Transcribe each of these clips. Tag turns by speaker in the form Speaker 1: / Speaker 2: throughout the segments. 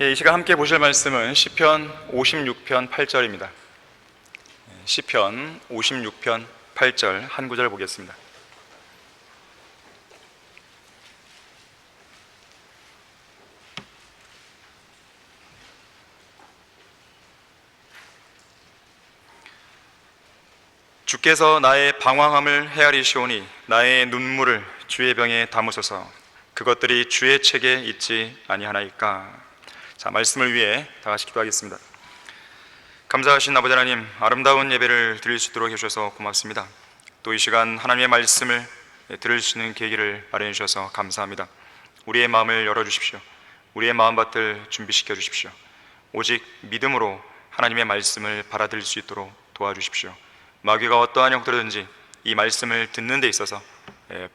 Speaker 1: 이 시간 함께 보실 말씀은 시편 56편 8절입니다. 시편 56편 8절 한 구절 보겠습니다. 주께서 나의 방황함을 헤아리시오니 나의 눈물을 주의 병에 담으소서. 그것들이 주의 책에 있지 아니하나이까. 자, 말씀을 위해 다 같이 기도하겠습니다. 감사하신 아버지 하나님, 아름다운 예배를 드릴 수 있도록 해주셔서 고맙습니다. 또 이 시간 하나님의 말씀을 들을 수 있는 계기를 마련해 주셔서 감사합니다. 우리의 마음을 열어주십시오. 우리의 마음밭을 준비시켜 주십시오. 오직 믿음으로 하나님의 말씀을 받아들일 수 있도록 도와주십시오. 마귀가 어떠한 형태로든지 이 말씀을 듣는 데 있어서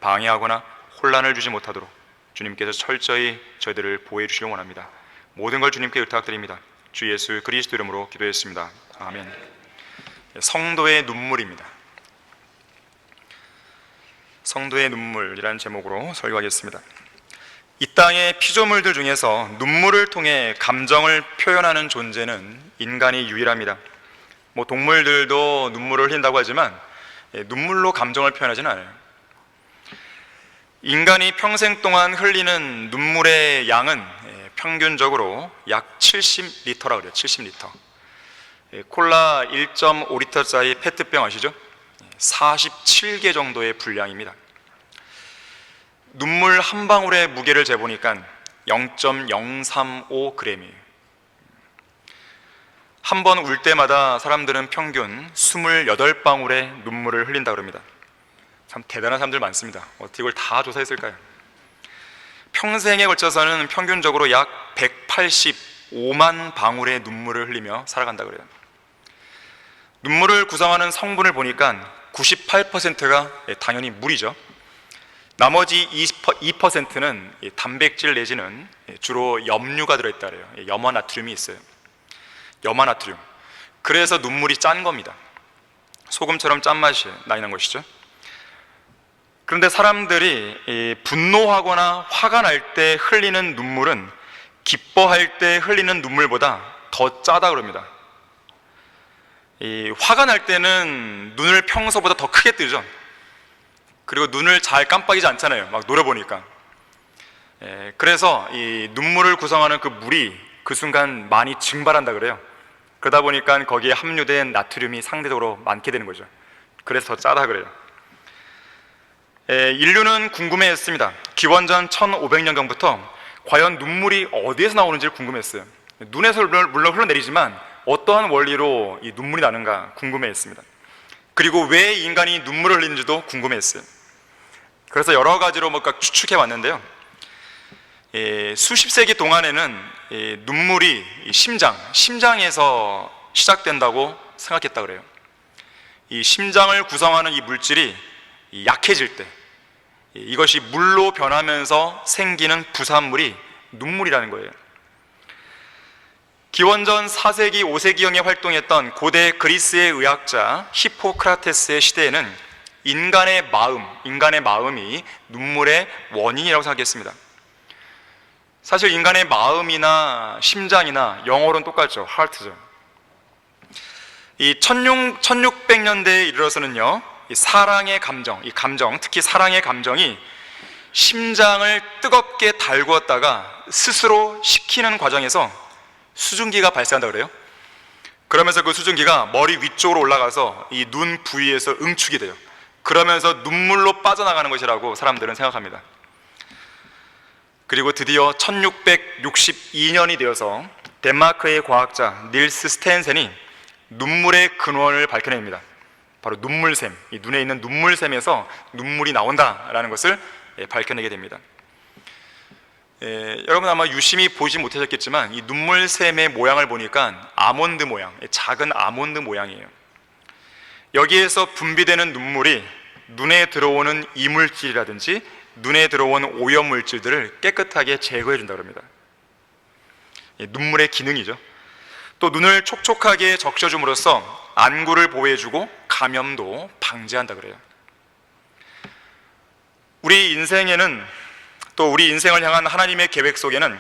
Speaker 1: 방해하거나 혼란을 주지 못하도록 주님께서 철저히 저희들을 보호해 주시길 원합니다. 모든 걸 주님께 부탁드립니다. 주 예수 그리스도 이름으로 기도했습니다. 아멘. 성도의 눈물입니다. 성도의 눈물이라는 제목으로 설교하겠습니다. 이 땅의 피조물들 중에서 눈물을 통해 감정을 표현하는 존재는 인간이 유일합니다. 동물들도 눈물을 흘린다고 하지만 눈물로 감정을 표현하지는 않아요. 인간이 평생 동안 흘리는 눈물의 양은 평균적으로 약 70리터라고 그래요. 70리터. 콜라 1.5리터짜리 페트병 아시죠? 47개 정도의 분량입니다. 눈물 한 방울의 무게를 재보니까 0.035g이에요. 한 번 울 때마다 사람들은 평균 28방울의 눈물을 흘린다고 합니다. 참 대단한 사람들 많습니다. 어떻게 이걸 다 조사했을까요? 평생에 걸쳐서는 평균적으로 약 185만 방울의 눈물을 흘리며 살아간다고 그래요. 눈물을 구성하는 성분을 보니까 98%가 당연히 물이죠. 나머지 2%는 단백질 내지는 주로 염류가 들어있다 그래요. 염화나트륨이 있어요. 염화나트륨. 그래서 눈물이 짠 겁니다. 소금처럼 짠맛이 나는 것이죠. 그런데 사람들이 분노하거나 화가 날 때 흘리는 눈물은 기뻐할 때 흘리는 눈물보다 더 짜다 그럽니다. 화가 날 때는 눈을 평소보다 더 크게 뜨죠. 그리고 눈을 잘 깜빡이지 않잖아요. 막 노려보니까. 그래서 이 눈물을 구성하는 그 물이 그 순간 많이 증발한다 그래요. 그러다 보니까 거기에 함유된 나트륨이 상대적으로 많게 되는 거죠. 그래서 더 짜다 그래요. 인류는 궁금해했습니다. 기원전 1500년경부터 과연 눈물이 어디에서 나오는지를 궁금했어요. 눈에서 물론 흘러내리지만 어떠한 원리로 이 눈물이 나는가 궁금해했습니다. 그리고 왜 인간이 눈물을 흘리는지도 궁금했어요. 그래서 여러 가지로 추측해 왔는데요. 수십 세기 동안에는 눈물이 심장에서 시작된다고 생각했다 그래요. 이 심장을 구성하는 이 물질이 약해질 때 이것이 물로 변하면서 생기는 부산물이 눈물이라는 거예요. 기원전 4세기, 5세기경에 활동했던 고대 그리스의 의학자 히포크라테스의 시대에는 인간의 마음이 눈물의 원인이라고 생각했습니다. 사실 인간의 마음이나 심장이나 영어로는 똑같죠. 하트죠. 이 1600년대에 이르러서는요, 이 사랑의 감정, 특히 사랑의 감정이 심장을 뜨겁게 달구었다가 스스로 식히는 과정에서 수증기가 발생한다 그래요. 그러면서 그 수증기가 머리 위쪽으로 올라가서 이 눈 부위에서 응축이 돼요. 그러면서 눈물로 빠져나가는 것이라고 사람들은 생각합니다. 그리고 드디어 1662년이 되어서 덴마크의 과학자 닐스 스텐센이 눈물의 근원을 밝혀냅니다. 바로 눈물샘, 이 눈에 있는 눈물샘에서 눈물이 나온다라는 것을 밝혀내게 됩니다. 여러분 아마 유심히 보지 못하셨겠지만 이 눈물샘의 모양을 보니까 아몬드 모양, 작은 아몬드 모양이에요. 여기에서 분비되는 눈물이 눈에 들어오는 이물질이라든지 눈에 들어온 오염물질들을 깨끗하게 제거해 준다고 합니다. 눈물의 기능이죠. 또 눈을 촉촉하게 적셔줌으로써 안구를 보호해주고 감염도 방지한다 그래요. 우리 인생에는 또 우리 인생을 향한 하나님의 계획 속에는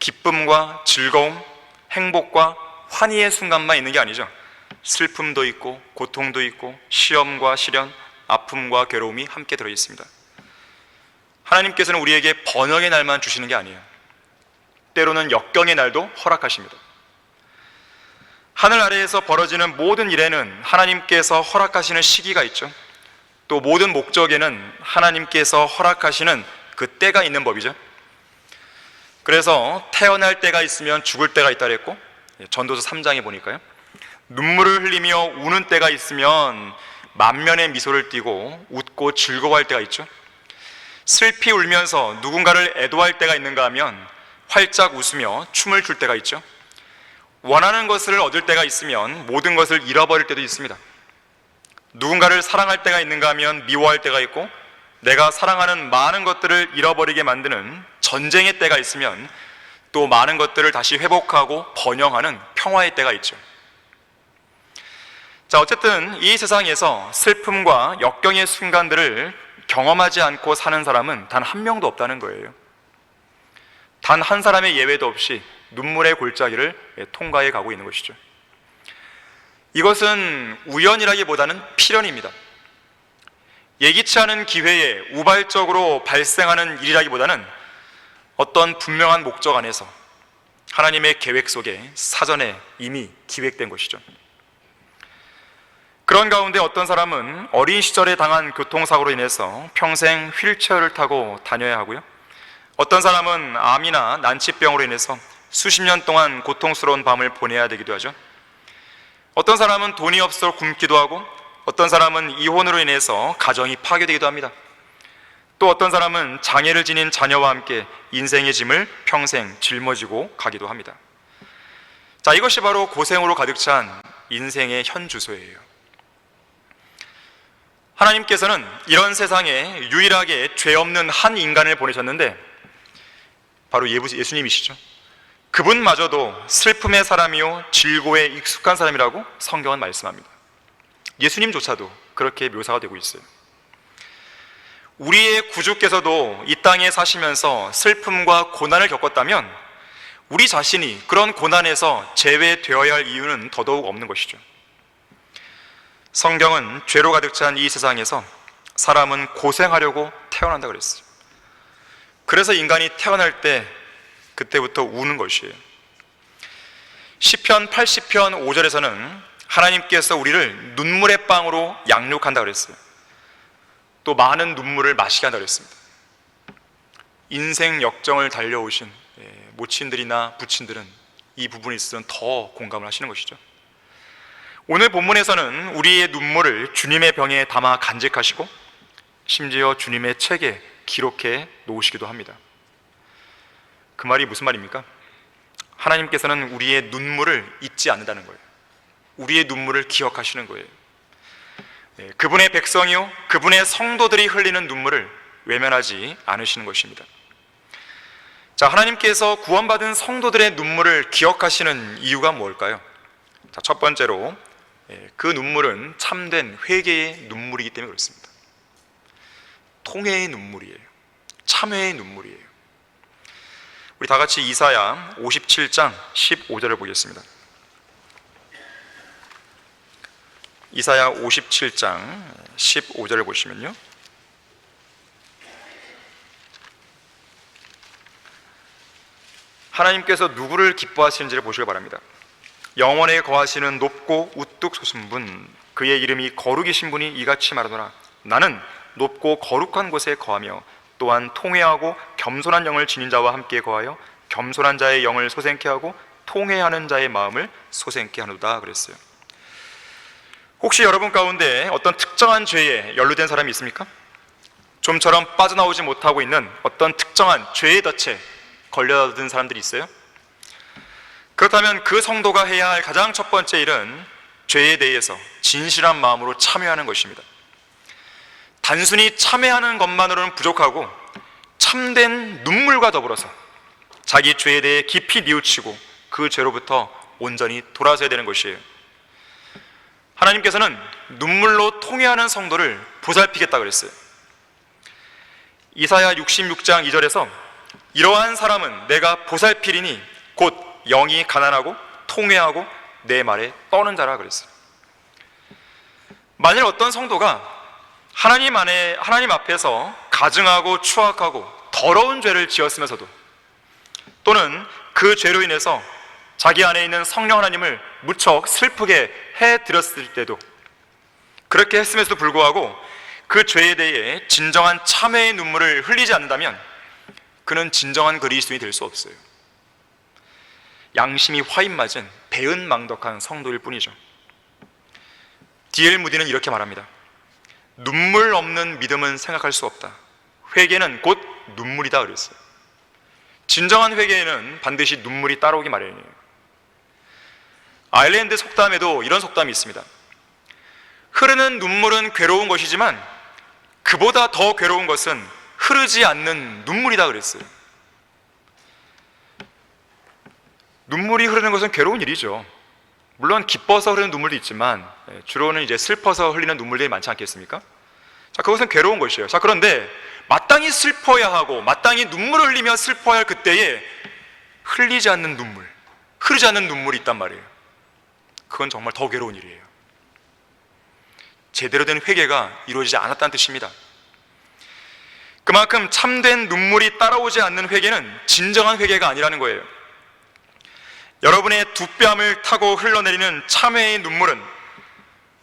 Speaker 1: 기쁨과 즐거움, 행복과 환희의 순간만 있는 게 아니죠. 슬픔도 있고 고통도 있고 시험과 시련, 아픔과 괴로움이 함께 들어 있습니다. 하나님께서는 우리에게 번영의 날만 주시는 게 아니에요. 때로는 역경의 날도 허락하십니다. 하늘 아래에서 벌어지는 모든 일에는 하나님께서 허락하시는 시기가 있죠. 또 모든 목적에는 하나님께서 허락하시는 그 때가 있는 법이죠. 그래서 태어날 때가 있으면 죽을 때가 있다 그랬고, 전도서 3장에 보니까요, 눈물을 흘리며 우는 때가 있으면 만면의 미소를 띠고 웃고 즐거워할 때가 있죠. 슬피 울면서 누군가를 애도할 때가 있는가 하면 활짝 웃으며 춤을 출 때가 있죠. 원하는 것을 얻을 때가 있으면 모든 것을 잃어버릴 때도 있습니다. 누군가를 사랑할 때가 있는가 하면 미워할 때가 있고, 내가 사랑하는 많은 것들을 잃어버리게 만드는 전쟁의 때가 있으면 또 많은 것들을 다시 회복하고 번영하는 평화의 때가 있죠. 자, 어쨌든 이 세상에서 슬픔과 역경의 순간들을 경험하지 않고 사는 사람은 단 한 명도 없다는 거예요. 단 한 사람의 예외도 없이 눈물의 골짜기를 통과해 가고 있는 것이죠. 이것은 우연이라기보다는 필연입니다. 예기치 않은 기회에 우발적으로 발생하는 일이라기보다는 어떤 분명한 목적 안에서 하나님의 계획 속에 사전에 이미 기획된 것이죠. 그런 가운데 어떤 사람은 어린 시절에 당한 교통사고로 인해서 평생 휠체어를 타고 다녀야 하고요, 어떤 사람은 암이나 난치병으로 인해서 수십 년 동안 고통스러운 밤을 보내야 되기도 하죠. 어떤 사람은 돈이 없어 굶기도 하고, 어떤 사람은 이혼으로 인해서 가정이 파괴되기도 합니다. 또 어떤 사람은 장애를 지닌 자녀와 함께 인생의 짐을 평생 짊어지고 가기도 합니다. 자, 이것이 바로 고생으로 가득 찬 인생의 현 주소예요. 하나님께서는 이런 세상에 유일하게 죄 없는 한 인간을 보내셨는데 바로 예수님이시죠. 그분마저도 슬픔의 사람이요 질고에 익숙한 사람이라고 성경은 말씀합니다. 예수님조차도 그렇게 묘사가 되고 있어요. 우리의 구주께서도 이 땅에 사시면서 슬픔과 고난을 겪었다면 우리 자신이 그런 고난에서 제외되어야 할 이유는 더더욱 없는 것이죠. 성경은 죄로 가득 찬 이 세상에서 사람은 고생하려고 태어난다 그랬어요. 그래서 인간이 태어날 때 그때부터 우는 것이에요. 시편 80편 5절에서는 하나님께서 우리를 눈물의 빵으로 양육한다 그랬어요. 또 많은 눈물을 마시게 한다 그랬습니다. 인생 역정을 달려오신 모친들이나 부친들은 이 부분에 있어서는 더 공감을 하시는 것이죠. 오늘 본문에서는 우리의 눈물을 주님의 병에 담아 간직하시고 심지어 주님의 책에 기록해 놓으시기도 합니다. 그 말이 무슨 말입니까? 하나님께서는 우리의 눈물을 잊지 않는다는 거예요. 우리의 눈물을 기억하시는 거예요. 그분의 백성이요 그분의 성도들이 흘리는 눈물을 외면하지 않으시는 것입니다. 자, 하나님께서 구원받은 성도들의 눈물을 기억하시는 이유가 뭘까요? 자, 첫 번째로 그 눈물은 참된 회개의 눈물이기 때문에 그렇습니다. 통회의 눈물이에요. 참회의 눈물이에요. 우리 다 같이 이사야 57장 15절을 보겠습니다. 이사야 57장 15절을 보시면요, 하나님께서 누구를 기뻐하시는지를 보시기 바랍니다. 영원에 거하시는 높고 우뚝 솟은 분, 그의 이름이 거룩이신 분이 이같이 말하노라. 나는 높고 거룩한 곳에 거하며 또한 통회하고 겸손한 영을 지닌 자와 함께 거하여 겸손한 자의 영을 소생케 하고 통회하는 자의 마음을 소생케 하노다 그랬어요. 혹시 여러분 가운데 어떤 특정한 죄에 연루된 사람이 있습니까? 좀처럼 빠져나오지 못하고 있는 어떤 특정한 죄의 덫에 걸려든 사람들이 있어요? 그렇다면 그 성도가 해야 할 가장 첫 번째 일은 죄에 대해서 진실한 마음으로 참회하는 것입니다. 단순히 참회하는 것만으로는 부족하고 참된 눈물과 더불어서 자기 죄에 대해 깊이 뉘우치고 그 죄로부터 온전히 돌아서야 되는 것이에요. 하나님께서는 눈물로 통회하는 성도를 보살피겠다 그랬어요. 이사야 66장 2절에서 이러한 사람은 내가 보살피리니 곧 영이 가난하고 통회하고 내 말에 떠는 자라 그랬어요. 만일 어떤 성도가 하나님 앞에서 가증하고 추악하고 더러운 죄를 지었으면서도, 또는 그 죄로 인해서 자기 안에 있는 성령 하나님을 무척 슬프게 해드렸을 때도, 그렇게 했음에도 불구하고 그 죄에 대해 진정한 참회의 눈물을 흘리지 않는다면 그는 진정한 그리스도인이 될 수 없어요. 양심이 화인맞은 배은망덕한 성도일 뿐이죠. D.L. 무디는 이렇게 말합니다. 눈물 없는 믿음은 생각할 수 없다. 회개는 곧 눈물이다 그랬어요. 진정한 회개에는 반드시 눈물이 따라오기 마련이에요. 아일랜드 속담에도 이런 속담이 있습니다. 흐르는 눈물은 괴로운 것이지만 그보다 더 괴로운 것은 흐르지 않는 눈물이다 그랬어요. 눈물이 흐르는 것은 괴로운 일이죠. 물론 기뻐서 흐르는 눈물도 있지만 주로는 이제 슬퍼서 흘리는 눈물들이 많지 않겠습니까? 자, 그것은 괴로운 것이에요. 자, 그런데 마땅히 슬퍼야 하고 마땅히 눈물을 흘리며 슬퍼야 할 그때에 흘리지 않는 눈물, 흐르지 않는 눈물이 있단 말이에요. 그건 정말 더 괴로운 일이에요. 제대로 된 회개가 이루어지지 않았다는 뜻입니다. 그만큼 참된 눈물이 따라오지 않는 회개는 진정한 회개가 아니라는 거예요. 여러분의 두 뺨을 타고 흘러내리는 참회의 눈물은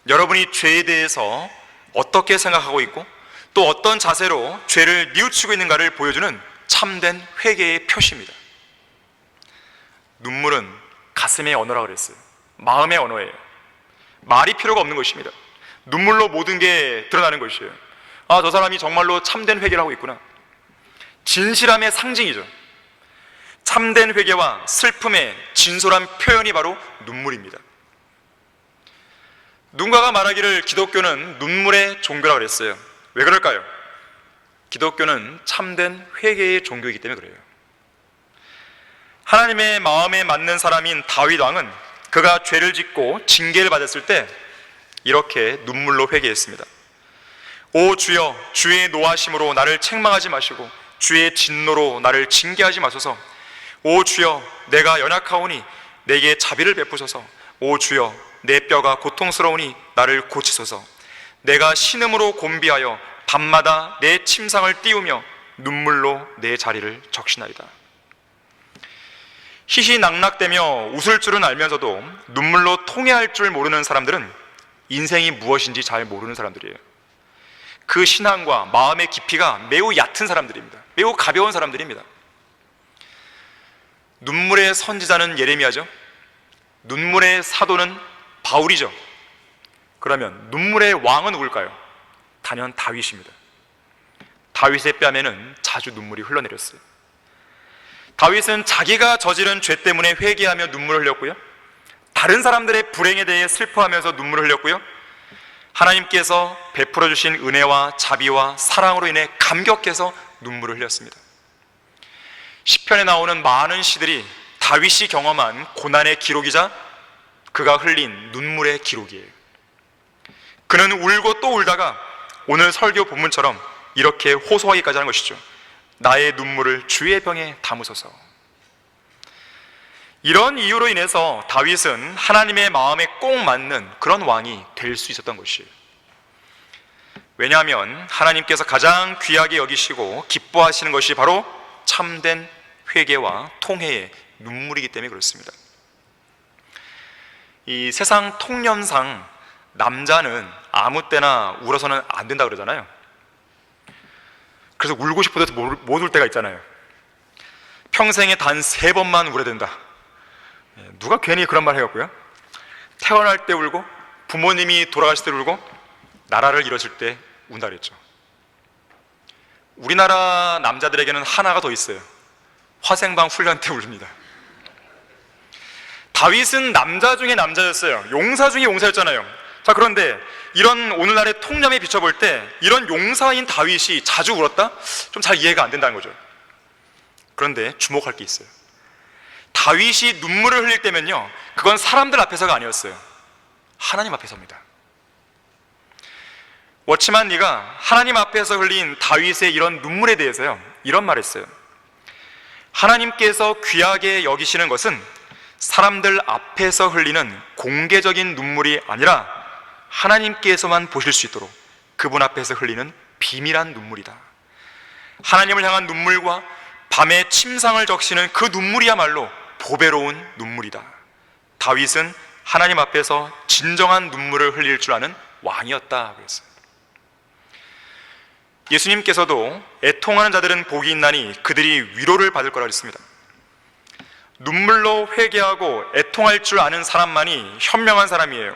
Speaker 1: 여러분이 죄에 대해서 어떻게 생각하고 있고 또 어떤 자세로 죄를 뉘우치고 있는가를 보여주는 참된 회개의 표시입니다. 눈물은 가슴의 언어라고 그랬어요. 마음의 언어예요. 말이 필요가 없는 것입니다. 눈물로 모든 게 드러나는 것이에요. 아, 저 사람이 정말로 참된 회개를 하고 있구나. 진실함의 상징이죠. 참된 회개와 슬픔의 진솔한 표현이 바로 눈물입니다. 누군가가 말하기를 기독교는 눈물의 종교라고 그랬어요. 왜 그럴까요? 기독교는 참된 회개의 종교이기 때문에 그래요. 하나님의 마음에 맞는 사람인 다윗 왕은 그가 죄를 짓고 징계를 받았을 때 이렇게 눈물로 회개했습니다. 오 주여, 주의 노하심으로 나를 책망하지 마시고 주의 진노로 나를 징계하지 마소서. 오 주여, 내가 연약하오니 내게 자비를 베푸소서. 오 주여, 내 뼈가 고통스러우니 나를 고치소서. 내가 신음으로 곤비하여 밤마다 내 침상을 띄우며 눈물로 내 자리를 적시나이다. 희희낙낙대며 웃을 줄은 알면서도 눈물로 통회할 줄 모르는 사람들은 인생이 무엇인지 잘 모르는 사람들이에요. 그 신앙과 마음의 깊이가 매우 얕은 사람들입니다. 매우 가벼운 사람들입니다. 눈물의 선지자는 예레미야죠. 눈물의 사도는 바울이죠. 그러면 눈물의 왕은 누굴까요? 단연 다윗입니다. 다윗의 뺨에는 자주 눈물이 흘러내렸어요. 다윗은 자기가 저지른 죄 때문에 회개하며 눈물을 흘렸고요, 다른 사람들의 불행에 대해 슬퍼하면서 눈물을 흘렸고요, 하나님께서 베풀어 주신 은혜와 자비와 사랑으로 인해 감격해서 눈물을 흘렸습니다. 시편에 나오는 많은 시들이 다윗이 경험한 고난의 기록이자 그가 흘린 눈물의 기록이에요. 그는 울고 또 울다가 오늘 설교 본문처럼 이렇게 호소하기까지 하는 것이죠. 나의 눈물을 주의 병에 담으소서. 이런 이유로 인해서 다윗은 하나님의 마음에 꼭 맞는 그런 왕이 될 수 있었던 것이에요. 왜냐하면 하나님께서 가장 귀하게 여기시고 기뻐하시는 것이 바로 참된 회개와 통회의 눈물이기 때문에 그렇습니다. 이 세상 통념상 남자는 아무 때나 울어서는 안 된다 그러잖아요. 그래서 울고 싶어도 못 울 때가 있잖아요. 평생에 단 3번만 울어야 된다. 누가 괜히 그런 말 해갖고요, 태어날 때 울고 부모님이 돌아가실 때 울고 나라를 잃었을 때 운다 그랬죠. 우리나라 남자들에게는 하나가 더 있어요. 화생방 훈련 때 울립니다. 다윗은 남자 중에 남자였어요. 용사 중에 용사였잖아요. 자, 그런데 이런 오늘날의 통념에 비춰볼 때 이런 용사인 다윗이 자주 울었다? 좀 잘 이해가 안 된다는 거죠. 그런데 주목할 게 있어요. 다윗이 눈물을 흘릴 때면요, 그건 사람들 앞에서가 아니었어요. 하나님 앞에서입니다. 워치만 리가 하나님 앞에서 흘린 다윗의 이런 눈물에 대해서요, 이런 말을 했어요. 하나님께서 귀하게 여기시는 것은 사람들 앞에서 흘리는 공개적인 눈물이 아니라 하나님께서만 보실 수 있도록 그분 앞에서 흘리는 비밀한 눈물이다. 하나님을 향한 눈물과 밤에 침상을 적시는 그 눈물이야말로 보배로운 눈물이다. 다윗은 하나님 앞에서 진정한 눈물을 흘릴 줄 아는 왕이었다 그랬어요. 예수님께서도 애통하는 자들은 복이 있나니 그들이 위로를 받을 거라 그랬습니다. 눈물로 회개하고 애통할 줄 아는 사람만이 현명한 사람이에요.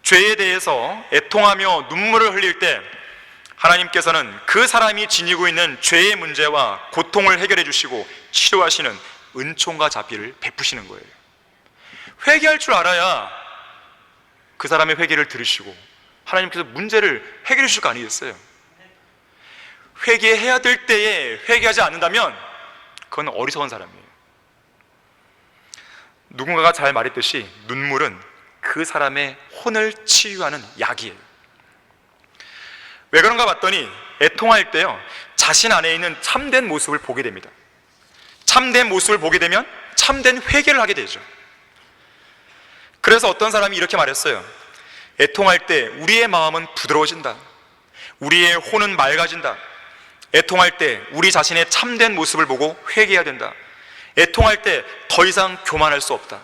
Speaker 1: 죄에 대해서 애통하며 눈물을 흘릴 때 하나님께서는 그 사람이 지니고 있는 죄의 문제와 고통을 해결해 주시고 치료하시는 은총과 자비를 베푸시는 거예요. 회개할 줄 알아야 그 사람의 회개를 들으시고 하나님께서 문제를 해결해 주실 거 아니겠어요? 회개해야 될 때에 회개하지 않는다면 그건 어리석은 사람이에요. 누군가가 잘 말했듯이 눈물은 그 사람의 혼을 치유하는 약이에요. 왜 그런가 봤더니 애통할 때요, 자신 안에 있는 참된 모습을 보게 됩니다. 참된 모습을 보게 되면 참된 회개를 하게 되죠. 그래서 어떤 사람이 이렇게 말했어요. 애통할 때 우리의 마음은 부드러워진다. 우리의 혼은 맑아진다. 애통할 때 우리 자신의 참된 모습을 보고 회개해야 된다. 애통할 때 더 이상 교만할 수 없다.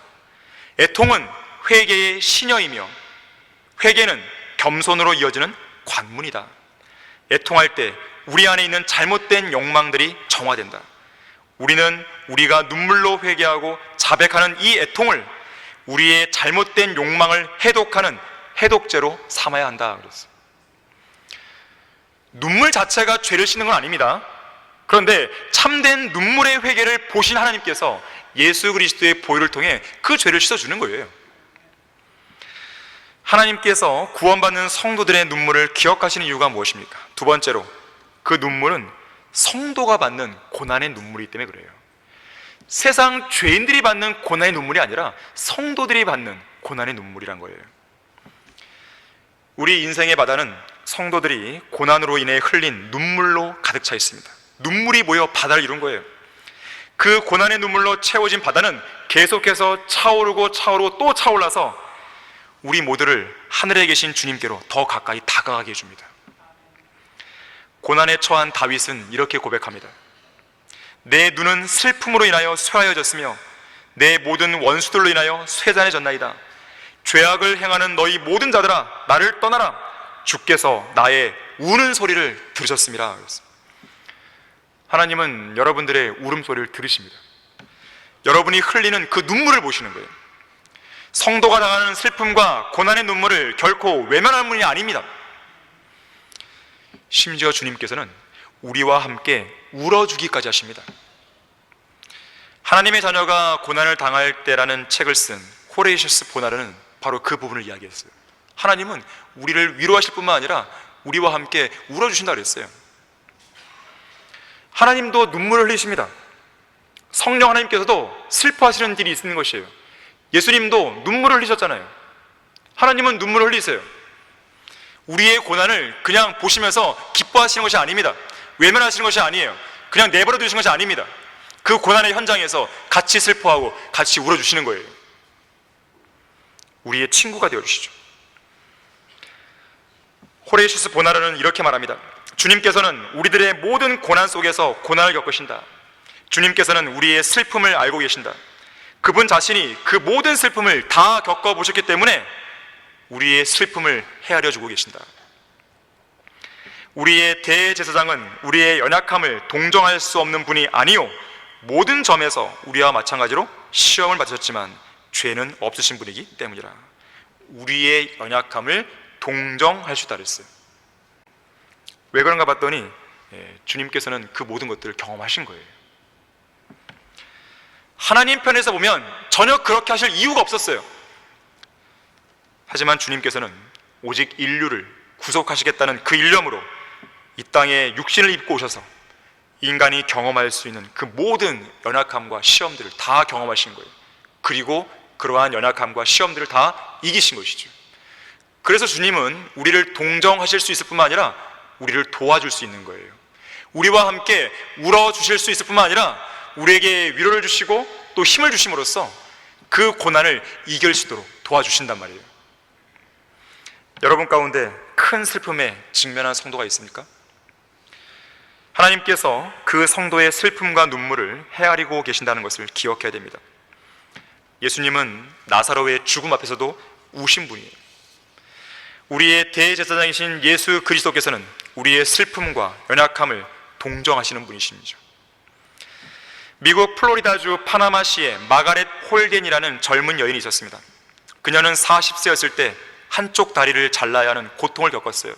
Speaker 1: 애통은 회개의 시녀이며 회개는 겸손으로 이어지는 관문이다. 애통할 때 우리 안에 있는 잘못된 욕망들이 정화된다. 우리는 우리가 눈물로 회개하고 자백하는 이 애통을 우리의 잘못된 욕망을 해독하는 해독제로 삼아야 한다 그랬어요. 눈물 자체가 죄를 씻는 건 아닙니다. 그런데 참된 눈물의 회개를 보신 하나님께서 예수 그리스도의 보혈을 통해 그 죄를 씻어주는 거예요. 하나님께서 구원받는 성도들의 눈물을 기억하시는 이유가 무엇입니까? 두 번째로, 그 눈물은 성도가 받는 고난의 눈물이기 때문에 그래요. 세상 죄인들이 받는 고난의 눈물이 아니라 성도들이 받는 고난의 눈물이란 거예요. 우리 인생의 바다는 성도들이 고난으로 인해 흘린 눈물로 가득 차 있습니다. 눈물이 모여 바다를 이룬 거예요. 그 고난의 눈물로 채워진 바다는 계속해서 차오르고 차오르고 또 차올라서 우리 모두를 하늘에 계신 주님께로 더 가까이 다가가게 해줍니다. 고난에 처한 다윗은 이렇게 고백합니다. 내 눈은 슬픔으로 인하여 쇠하여졌으며 내 모든 원수들로 인하여 쇠잔해졌나이다. 죄악을 행하는 너희 모든 자들아, 나를 떠나라. 주께서 나의 우는 소리를 들으셨습니다. 하나님은 여러분들의 울음소리를 들으십니다. 여러분이 흘리는 그 눈물을 보시는 거예요. 성도가 당하는 슬픔과 고난의 눈물을 결코 외면할 분이 아닙니다. 심지어 주님께서는 우리와 함께 울어주기까지 하십니다. 하나님의 자녀가 고난을 당할 때라는 책을 쓴 호레이시스 보나르는 바로 그 부분을 이야기했어요. 하나님은 우리를 위로하실 뿐만 아니라 우리와 함께 울어주신다고 그랬어요. 하나님도 눈물을 흘리십니다. 성령 하나님께서도 슬퍼하시는 일이 있는 것이에요. 예수님도 눈물을 흘리셨잖아요. 하나님은 눈물을 흘리세요. 우리의 고난을 그냥 보시면서 기뻐하시는 것이 아닙니다. 외면하시는 것이 아니에요. 그냥 내버려 두시는 것이 아닙니다. 그 고난의 현장에서 같이 슬퍼하고 같이 울어주시는 거예요. 우리의 친구가 되어주시죠. 호레시스 보나르는 이렇게 말합니다. 주님께서는 우리들의 모든 고난 속에서 고난을 겪으신다. 주님께서는 우리의 슬픔을 알고 계신다. 그분 자신이 그 모든 슬픔을 다 겪어보셨기 때문에 우리의 슬픔을 헤아려 주고 계신다. 우리의 대제사장은 우리의 연약함을 동정할 수 없는 분이 아니요 모든 점에서 우리와 마찬가지로 시험을 받으셨지만 죄는 없으신 분이기 때문이라. 우리의 연약함을 동정할 수 있다 그랬어요. 왜 그런가 봤더니 주님께서는 그 모든 것들을 경험하신 거예요. 하나님 편에서 보면 전혀 그렇게 하실 이유가 없었어요. 하지만 주님께서는 오직 인류를 구속하시겠다는 그 일념으로 이 땅에 육신을 입고 오셔서 인간이 경험할 수 있는 그 모든 연약함과 시험들을 다 경험하신 거예요. 그리고 그러한 연약함과 시험들을 다 이기신 것이죠. 그래서 주님은 우리를 동정하실 수 있을 뿐만 아니라 우리를 도와줄 수 있는 거예요. 우리와 함께 울어주실 수 있을 뿐만 아니라 우리에게 위로를 주시고 또 힘을 주심으로써 그 고난을 이길 수 있도록 도와주신단 말이에요. 여러분 가운데 큰 슬픔에 직면한 성도가 있습니까? 하나님께서 그 성도의 슬픔과 눈물을 헤아리고 계신다는 것을 기억해야 됩니다. 예수님은 나사로의 죽음 앞에서도 우신 분이에요. 우리의 대제사장이신 예수 그리스도께서는 우리의 슬픔과 연약함을 동정하시는 분이십니다. 미국 플로리다주 파나마시에 마가렛 홀겐이라는 젊은 여인이 있었습니다. 그녀는 40세였을 때 한쪽 다리를 잘라야 하는 고통을 겪었어요.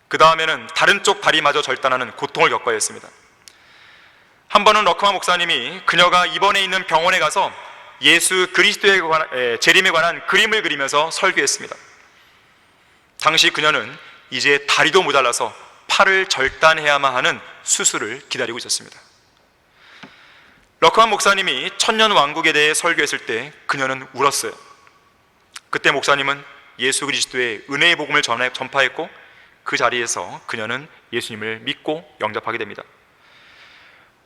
Speaker 1: 그 다음에는 다른 쪽 다리마저 절단하는 고통을 겪어야 했습니다. 한 번은 러크마 목사님이 그녀가 입원해 있는 병원에 가서 예수 그리스도의 재림에 관한 그림을 그리면서 설교했습니다. 당시 그녀는 이제 다리도 모자라서 팔을 절단해야만 하는 수술을 기다리고 있었습니다. 러크만 목사님이 천년왕국에 대해 설교했을 때 그녀는 울었어요. 그때 목사님은 예수 그리스도의 은혜의 복음을 전파했고 그 자리에서 그녀는 예수님을 믿고 영접하게 됩니다.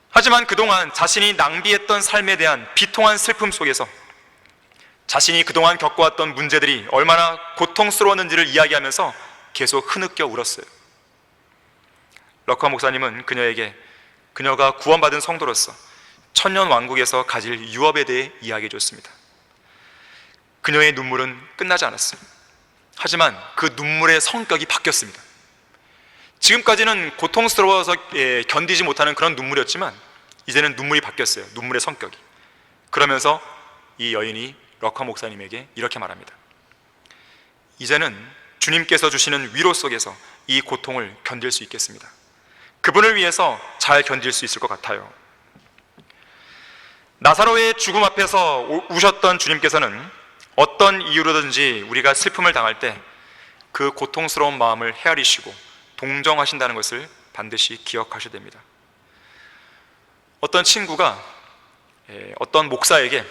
Speaker 1: 하지만 그동안 자신이 낭비했던 삶에 대한 비통한 슬픔 속에서 자신이 그동안 겪어왔던 문제들이 얼마나 고통스러웠는지를 이야기하면서 계속 흐느껴 울었어요. 러크만 목사님은 그녀에게 그녀가 구원받은 성도로서 천년왕국에서 가질 유업에 대해 이야기해 줬습니다. 그녀의 눈물은 끝나지 않았어요. 하지만 그 눈물의 성격이 바뀌었습니다. 지금까지는 고통스러워서 견디지 못하는 그런 눈물이었지만 이제는 눈물이 바뀌었어요. 눈물의 성격이. 그러면서 이 여인이 러커 목사님에게 이렇게 말합니다. 이제는 주님께서 주시는 위로 속에서 이 고통을 견딜 수 있겠습니다. 그분을 위해서 잘 견딜 수 있을 것 같아요. 나사로의 죽음 앞에서 우셨던 주님께서는 어떤 이유로든지 우리가 슬픔을 당할 때 그 고통스러운 마음을 헤아리시고 동정하신다는 것을 반드시 기억하셔야 됩니다. 어떤 친구가 어떤 목사에게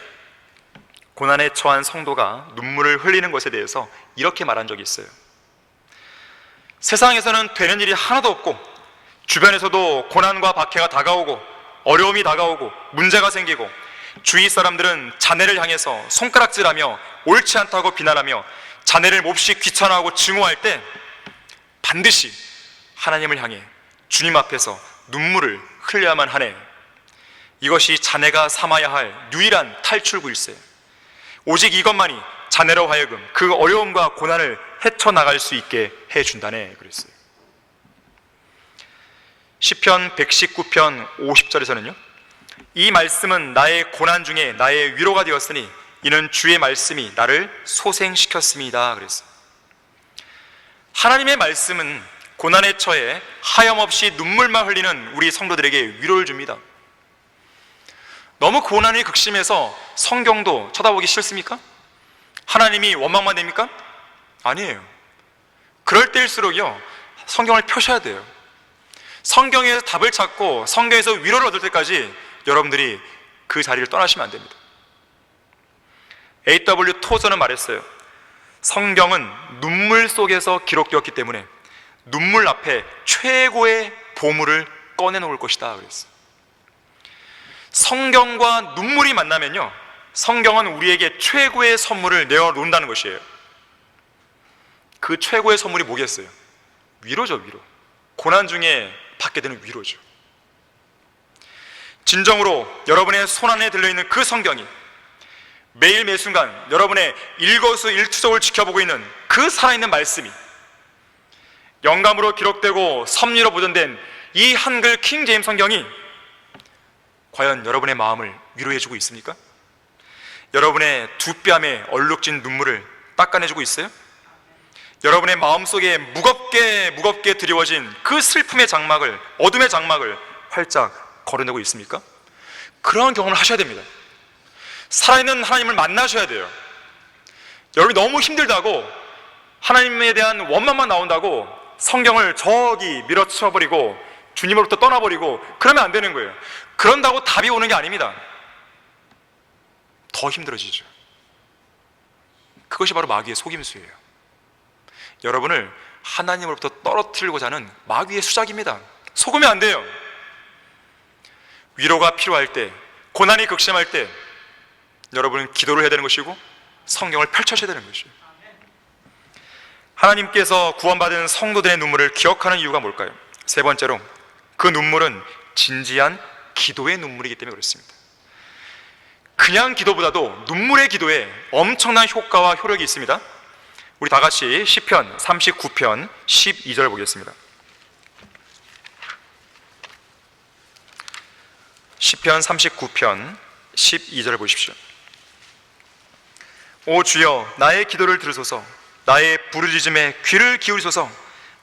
Speaker 1: 고난에 처한 성도가 눈물을 흘리는 것에 대해서 이렇게 말한 적이 있어요. 세상에서는 되는 일이 하나도 없고 주변에서도 고난과 박해가 다가오고 어려움이 다가오고 문제가 생기고 주위 사람들은 자네를 향해서 손가락질하며 옳지 않다고 비난하며 자네를 몹시 귀찮아하고 증오할 때 반드시 하나님을 향해 주님 앞에서 눈물을 흘려야만 하네. 이것이 자네가 삼아야 할 유일한 탈출구일세. 오직 이것만이 자네로 하여금 그 어려움과 고난을 헤쳐나갈 수 있게 해준다네. 그랬어요. 시편 119편 50절에서는요 이 말씀은 나의 고난 중에 나의 위로가 되었으니 이는 주의 말씀이 나를 소생시켰습니다. 그랬어요. 하나님의 말씀은 고난에 처해 하염없이 눈물만 흘리는 우리 성도들에게 위로를 줍니다. 너무 고난이 극심해서 성경도 쳐다보기 싫습니까? 하나님이 원망만 됩니까? 아니에요. 그럴 때일수록요 성경을 펴셔야 돼요. 성경에서 답을 찾고 성경에서 위로를 얻을 때까지 여러분들이 그 자리를 떠나시면 안 됩니다. A.W. 토저는 말했어요. 성경은 눈물 속에서 기록되었기 때문에 눈물 앞에 최고의 보물을 꺼내놓을 것이다 그랬어요. 성경과 눈물이 만나면요 성경은 우리에게 최고의 선물을 내어놓는다는 것이에요. 그 최고의 선물이 뭐겠어요? 위로죠. 위로. 고난 중에 받게 되는 위로죠. 진정으로 여러분의 손안에 들려있는 그 성경이 매일 매순간 여러분의 일거수일투족을 지켜보고 있는 그 살아있는 말씀이 영감으로 기록되고 섭리로 보존된 이 한글 킹 제임스 성경이 과연 여러분의 마음을 위로해주고 있습니까? 여러분의 두 뺨에 얼룩진 눈물을 닦아내주고 있어요? 여러분의 마음속에 무겁게 드리워진 그 슬픔의 장막을, 어둠의 장막을 활짝 걸어내고 있습니까? 그러한 경험을 하셔야 됩니다. 살아있는 하나님을 만나셔야 돼요. 여러분이 너무 힘들다고 하나님에 대한 원망만 나온다고 성경을 저기 밀어쳐버리고 주님으로부터 떠나버리고 그러면 안 되는 거예요. 그런다고 답이 오는 게 아닙니다. 더 힘들어지죠. 그것이 바로 마귀의 속임수예요. 여러분을 하나님으로부터 떨어뜨리고자 하는 마귀의 수작입니다. 속으면 안 돼요. 위로가 필요할 때, 고난이 극심할 때 여러분은 기도를 해야 되는 것이고 성경을 펼쳐셔야 되는 것이에요. 하나님께서 구원받은 성도들의 눈물을 기억하는 이유가 뭘까요? 세 번째로, 그 눈물은 진지한 기도의 눈물이기 때문에 그렇습니다. 그냥 기도보다도 눈물의 기도에 엄청난 효과와 효력이 있습니다. 우리 다 같이 시편 39편 12절 보겠습니다. 시편 39편 12절 보십시오. 오 주여, 나의 기도를 들으소서. 나의 부르짖음에 귀를 기울이소서.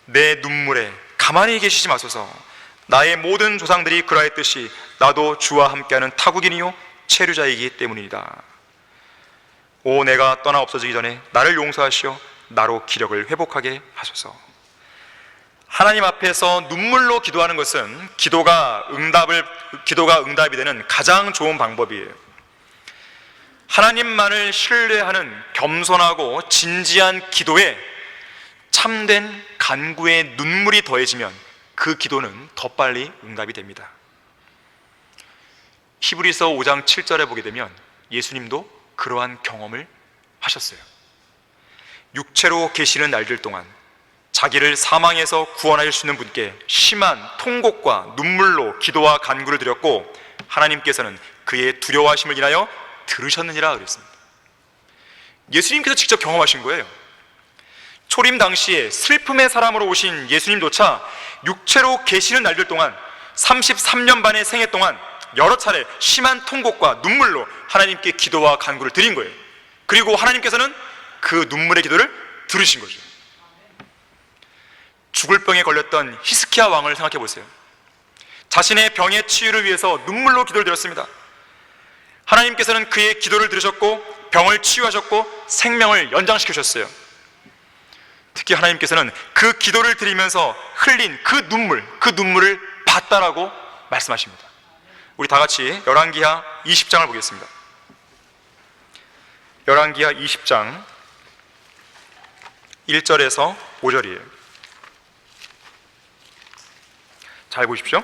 Speaker 1: 내 눈물에 가만히 계시지 마소서. 나의 모든 조상들이 그러했듯이 나도 주와 함께하는 타국인이요 체류자이기 때문이다. 오 내가 떠나 없어지기 전에 나를 용서하시어 나로 기력을 회복하게 하소서. 하나님 앞에서 눈물로 기도하는 것은 기도가 응답이 되는 가장 좋은 방법이에요. 하나님만을 신뢰하는 겸손하고 진지한 기도에 참된 간구의 눈물이 더해지면 그 기도는 더 빨리 응답이 됩니다. 히브리서 5장 7절에 보게 되면 예수님도 그러한 경험을 하셨어요. 육체로 계시는 날들 동안 자기를 사망에서 구원하실 수 있는 분께 심한 통곡과 눈물로 기도와 간구를 드렸고 하나님께서는 그의 두려워하심을 인하여 들으셨느니라 그랬습니다. 예수님께서 직접 경험하신 거예요. 초림 당시에 슬픔의 사람으로 오신 예수님조차 육체로 계시는 날들 동안 33년 반의 생애 동안 여러 차례 심한 통곡과 눈물로 하나님께 기도와 간구를 드린 거예요. 그리고 하나님께서는 그 눈물의 기도를 들으신 거죠. 죽을 병에 걸렸던 히스키야 왕을 생각해 보세요. 자신의 병의 치유를 위해서 눈물로 기도를 드렸습니다. 하나님께서는 그의 기도를 들으셨고 병을 치유하셨고 생명을 연장시켜 주셨어요. 특히 하나님께서는 그 기도를 드리면서 흘린 그 눈물을 봤다라고 말씀하십니다. 우리 다 같이 열왕기하 20장을 보겠습니다. 열왕기하 20장 1절에서 5절이에요. 잘 보십시오.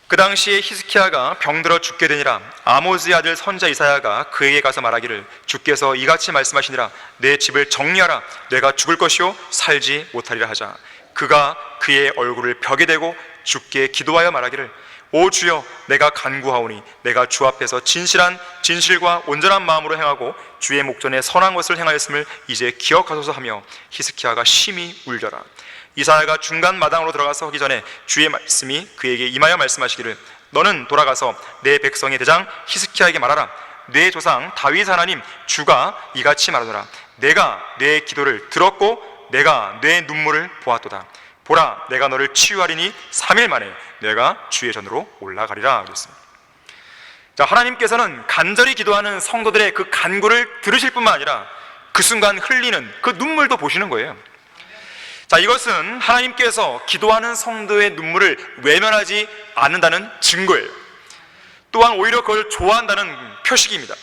Speaker 1: 그 당시에 히스키야가 병들어 죽게 되니라. 아모즈의 아들 선지자 이사야가 그에게 가서 말하기를 주께서 이같이 말씀하시니라. 내 집을 정리하라. 내가 죽을 것이요 살지 못하리라 하자. 그가 그의 얼굴을 벽에 대고 주께 기도하여 말하기를 오 주여, 내가 간구하오니 내가 주 앞에서 진실과 온전한 마음으로 행하고 주의 목전에 선한 것을 행하였음을 이제 기억하소서 하며 히스키야가 심히 울더라. 이사야가 중간 마당으로 들어가서 하기 전에 주의 말씀이 그에게 임하여 말씀하시기를 너는 돌아가서 내 백성의 대장 히스키야에게 말하라. 내 조상 다윗 하나님 주가 이같이 말하더라. 내가 내 기도를 들었고 내가 내 눈물을 보았도다. 보라, 내가 너를 치유하리니 3일 만에 내가 주의 전으로 올라가리라 그랬습니다. 자, 하나님께서는 간절히 기도하는 성도들의 그 간구를 들으실 뿐만 아니라 그 순간 흘리는 그 눈물도 보시는 거예요. 자, 이것은 하나님께서 기도하는 성도의 눈물을 외면하지 않는다는 증거예요. 또한 오히려 그걸 좋아한다는 표식입니다.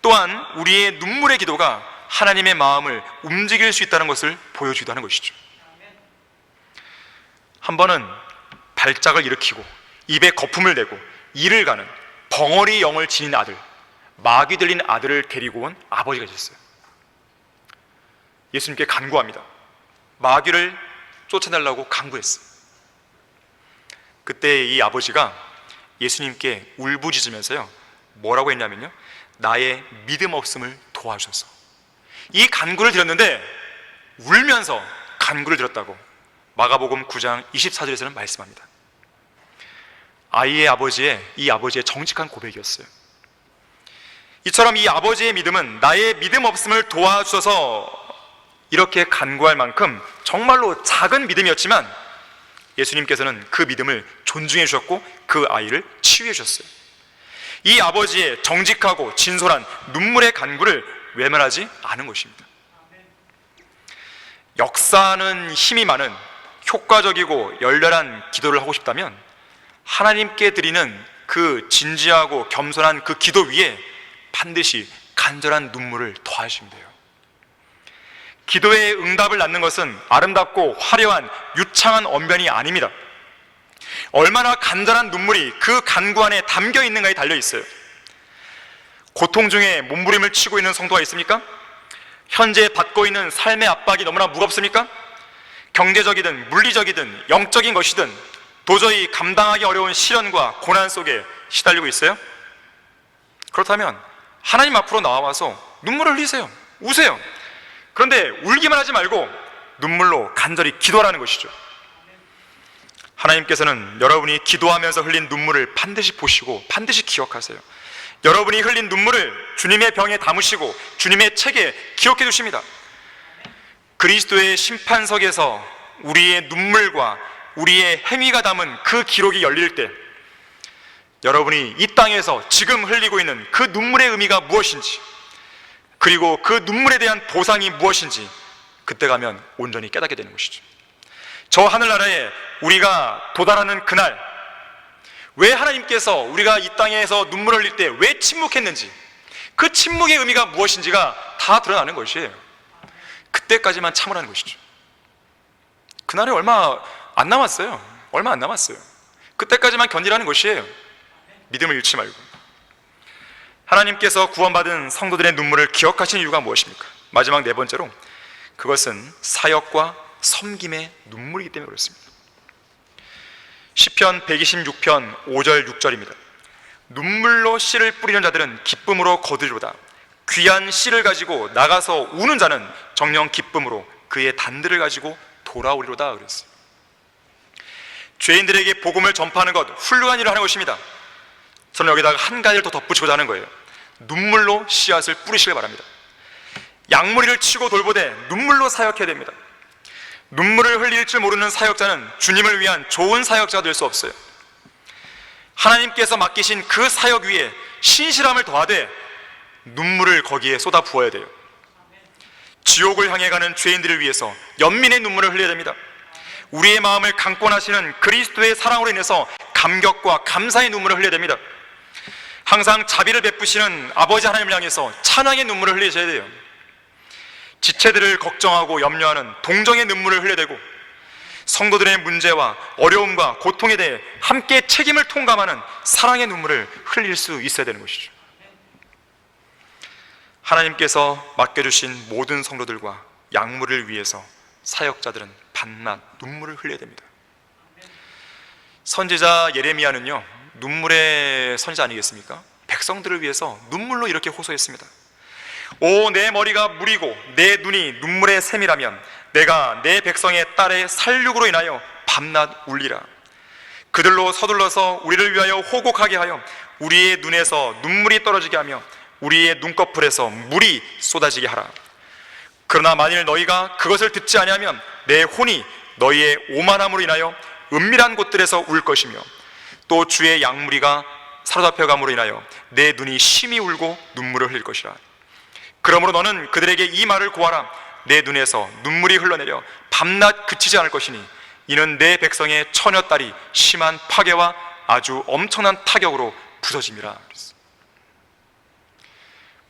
Speaker 1: 또한 우리의 눈물의 기도가 하나님의 마음을 움직일 수 있다는 것을 보여주기도 하는 것이죠. 한 번은 발작을 일으키고 입에 거품을 대고 이를 가는 벙어리 영을 지닌 아들, 마귀 들린 아들을 데리고 온 아버지가 있었어요. 예수님께 간구합니다. 마귀를 쫓아내려고 간구했어요. 그때 이 아버지가 예수님께 울부짖으면서요 뭐라고 했냐면요, 나의 믿음 없음을 도와주소서. 이 간구를 드렸는데 울면서 간구를 드렸다고 마가복음 9장 24절에서는 말씀합니다. 이 아버지의 정직한 고백이었어요. 이처럼 이 아버지의 믿음은 나의 믿음 없음을 도와주셔서 이렇게 간구할 만큼 정말로 작은 믿음이었지만 예수님께서는 그 믿음을 존중해 주셨고 그 아이를 치유해 주셨어요. 이 아버지의 정직하고 진솔한 눈물의 간구를 외면하지 않은 것입니다. 역사하는 힘이 많은 효과적이고 열렬한 기도를 하고 싶다면 하나님께 드리는 그 진지하고 겸손한 그 기도 위에 반드시 간절한 눈물을 더하시면 돼요. 기도의 응답을 낳는 것은 아름답고 화려한 유창한 언변이 아닙니다. 얼마나 간절한 눈물이 그 간구 안에 담겨 있는가에 달려 있어요. 고통 중에 몸부림을 치고 있는 성도가 있습니까? 현재 받고 있는 삶의 압박이 너무나 무겁습니까? 경제적이든 물리적이든 영적인 것이든 도저히 감당하기 어려운 시련과 고난 속에 시달리고 있어요? 그렇다면 하나님 앞으로 나와서 눈물을 흘리세요. 우세요. 그런데 울기만 하지 말고 눈물로 간절히 기도하라는 것이죠. 하나님께서는 여러분이 기도하면서 흘린 눈물을 반드시 보시고 반드시 기억하세요. 여러분이 흘린 눈물을 주님의 병에 담으시고 주님의 책에 기억해 두십니다. 그리스도의 심판석에서 우리의 눈물과 우리의 행위가 담은 그 기록이 열릴 때 여러분이 이 땅에서 지금 흘리고 있는 그 눈물의 의미가 무엇인지, 그리고 그 눈물에 대한 보상이 무엇인지 그때 가면 온전히 깨닫게 되는 것이죠. 저 하늘나라에 우리가 도달하는 그날, 왜 하나님께서 우리가 이 땅에서 눈물을 흘릴 때 왜 침묵했는지, 그 침묵의 의미가 무엇인지가 다 드러나는 것이에요. 그때까지만 참으라는 것이죠. 그날이 얼마 안 남았어요. 얼마 안 남았어요. 그때까지만 견디라는 것이에요. 믿음을 잃지 말고. 하나님께서 구원받은 성도들의 눈물을 기억하시는 이유가 무엇입니까? 마지막 네 번째로, 그것은 사역과 섬김의 눈물이기 때문에 그렇습니다. 시편 126편 5절 6절입니다. 눈물로 씨를 뿌리는 자들은 기쁨으로 거두리로다. 귀한 씨를 가지고 나가서 우는 자는 정녕 기쁨으로 그의 단들을 가지고 돌아오리로다 그랬어요. 죄인들에게 복음을 전파하는 것, 훌륭한 일을 하는 것입니다. 저는 여기다가 한 가지를 더 덧붙이고자 하는 거예요. 눈물로 씨앗을 뿌리시길 바랍니다. 양무리를 치고 돌보되 눈물로 사역해야 됩니다. 눈물을 흘릴 줄 모르는 사역자는 주님을 위한 좋은 사역자가 될 수 없어요. 하나님께서 맡기신 그 사역 위에 신실함을 더하되 눈물을 거기에 쏟아 부어야 돼요. 지옥을 향해 가는 죄인들을 위해서 연민의 눈물을 흘려야 됩니다. 우리의 마음을 강권하시는 그리스도의 사랑으로 인해서 감격과 감사의 눈물을 흘려야 됩니다. 항상 자비를 베푸시는 아버지 하나님을 향해서 찬양의 눈물을 흘리셔야 돼요. 지체들을 걱정하고 염려하는 동정의 눈물을 흘려야 되고, 성도들의 문제와 어려움과 고통에 대해 함께 책임을 통감하는 사랑의 눈물을 흘릴 수 있어야 되는 것이죠. 하나님께서 맡겨주신 모든 성도들과 양무를 위해서 사역자들은 밤낮 눈물을 흘려야 됩니다. 선지자 예레미야는요, 눈물의 선지자 아니겠습니까? 백성들을 위해서 눈물로 이렇게 호소했습니다. 오, 내 머리가 물이고 내 눈이 눈물의 샘이라면 내가 내 백성의 딸의 살육으로 인하여 밤낮 울리라. 그들로 서둘러서 우리를 위하여 호곡하게 하여 우리의 눈에서 눈물이 떨어지게 하며 우리의 눈꺼풀에서 물이 쏟아지게 하라. 그러나 만일 너희가 그것을 듣지 아니하면 내 혼이 너희의 오만함으로 인하여 은밀한 곳들에서 울 것이며 또 주의 양무리가 사로잡혀감으로 인하여 내 눈이 심히 울고 눈물을 흘릴 것이라. 그러므로 너는 그들에게 이 말을 고하라. 내 눈에서 눈물이 흘러내려 밤낮 그치지 않을 것이니 이는 내 백성의 처녀 딸이 심한 파괴와 아주 엄청난 타격으로 부서짐이라.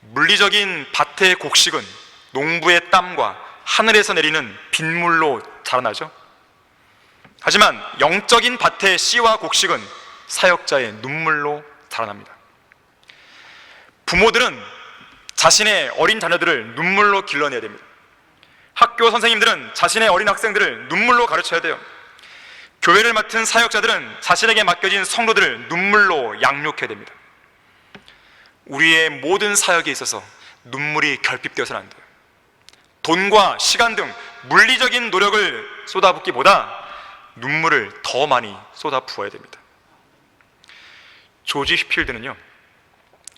Speaker 1: 물리적인 밭의 곡식은 농부의 땀과 하늘에서 내리는 빗물로 자라나죠. 하지만 영적인 밭의 씨와 곡식은 사역자의 눈물로 자라납니다. 부모들은 자신의 어린 자녀들을 눈물로 길러내야 됩니다. 학교 선생님들은 자신의 어린 학생들을 눈물로 가르쳐야 돼요. 교회를 맡은 사역자들은 자신에게 맡겨진 성도들을 눈물로 양육해야 됩니다. 우리의 모든 사역에 있어서 눈물이 결핍되어서는 안 돼요. 돈과 시간 등 물리적인 노력을 쏟아붓기보다 눈물을 더 많이 쏟아부어야 됩니다. 조지 휘필드는요,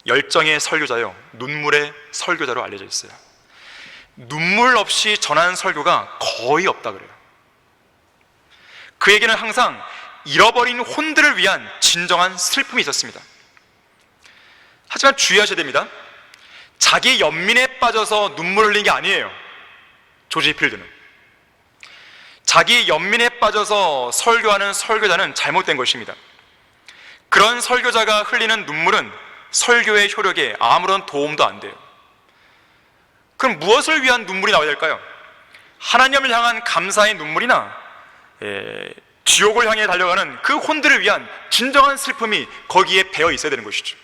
Speaker 1: 열정의 설교자요, 눈물의 설교자로 알려져 있어요. 눈물 없이 전한 설교가 거의 없다 그래요. 그에게는 항상 잃어버린 혼들을 위한 진정한 슬픔이 있었습니다. 하지만 주의하셔야 됩니다. 자기 연민에 빠져서 눈물 흘린 게 아니에요. 조지 휘필드는 자기 연민에 빠져서 설교하는 설교자는 잘못된 것입니다. 그런 설교자가 흘리는 눈물은 설교의 효력에 아무런 도움도 안 돼요. 그럼 무엇을 위한 눈물이 나와야 될까요? 하나님을 향한 감사의 눈물이나 지옥을 향해 달려가는 그 혼들을 위한 진정한 슬픔이 거기에 배어 있어야 되는 것이죠.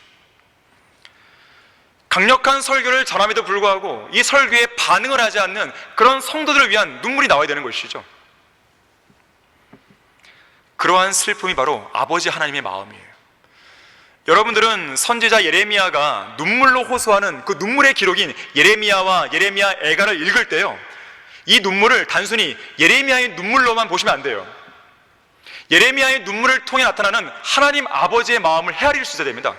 Speaker 1: 강력한 설교를 전함에도 불구하고 이 설교에 반응을 하지 않는 그런 성도들을 위한 눈물이 나와야 되는 것이죠. 그러한 슬픔이 바로 아버지 하나님의 마음이에요. 여러분들은 선지자 예레미야가 눈물로 호소하는 그 눈물의 기록인 예레미야와 예레미야 애가를 읽을 때요, 이 눈물을 단순히 예레미야의 눈물로만 보시면 안 돼요. 예레미야의 눈물을 통해 나타나는 하나님 아버지의 마음을 헤아릴 수 있어야 됩니다.